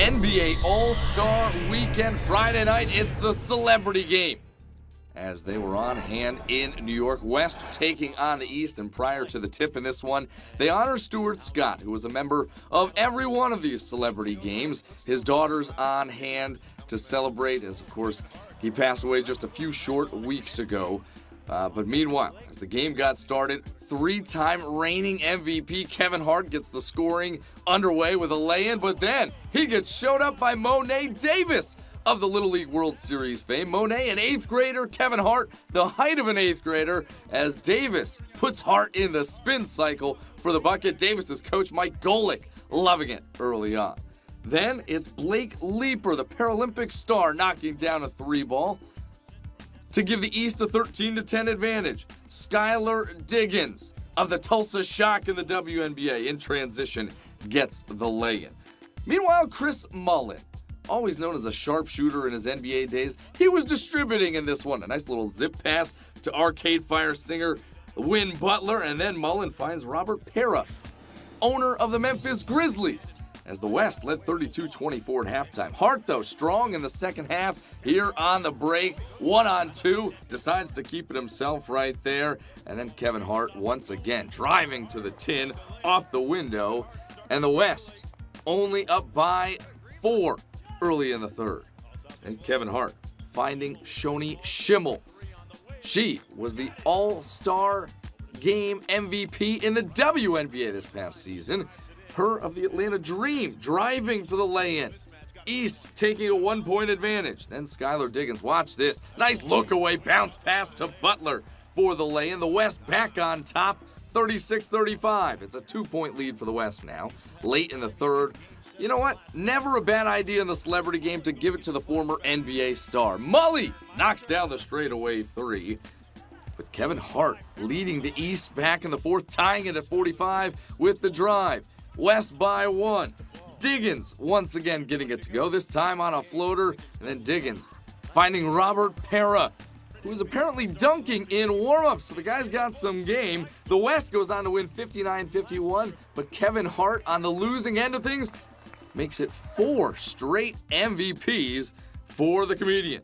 NBA All-Star Weekend Friday night. It's the Celebrity Game, as they were on hand in New York. West taking on the East, and prior to the tip in this one, they honor Stuart Scott, who was a member of every one of these Celebrity Games. His daughter's on hand to celebrate, as of course he passed away just a few short weeks ago. But meanwhile, as the game got started, three-time reigning MVP Kevin Hart gets the scoring underway with a lay-in, but then he gets showed up by Monet Davis of the Little League World Series fame. Monet, an 8th grader, Kevin Hart, the height of an 8th grader, as Davis puts Hart in the spin cycle for the bucket. Davis's coach, Mike Golick, loving it early on. Then it's Blake Leeper, the Paralympic star, knocking down a 3-ball to give the East a 13-10 advantage. Skylar Diggins of the Tulsa Shock in the WNBA in transition gets the lay-in. Meanwhile, Chris Mullin, always known as a sharpshooter in his NBA days, he was distributing in this one. A nice little zip pass to Arcade Fire singer Win Butler, and then Mullin finds Robert Pera, owner of the Memphis Grizzlies, as the West led 32-24 at halftime. Hart, though, strong in the second half. Here on the break, 1-on-2, decides to keep it himself right there. And then Kevin Hart once again driving to the tin off the window. And the West only up by 4 early in the third. And Kevin Hart finding Shoni Schimmel. She was the All-Star Game MVP in the WNBA this past season. Her of the Atlanta Dream driving for the lay-in. East taking a 1-point advantage. Then Skylar Diggins, watch this. Nice look away, bounce pass to Butler for the lay-in. The West back on top, 36-35. It's a 2-point lead for the West now. Late in the third. You know what? Never a bad idea in the Celebrity Game to give it to the former NBA star. Mully knocks down the straightaway 3. But Kevin Hart leading the East back in the fourth, tying it at 45 with the drive. West by 1. Diggins once again getting it to go, this time on a floater. And then Diggins finding Robert Pera, who was apparently dunking in warm-up. So the guy's got some game. The West goes on to win 59-51, but Kevin Hart on the losing end of things makes it 4 straight MVPs for the comedian.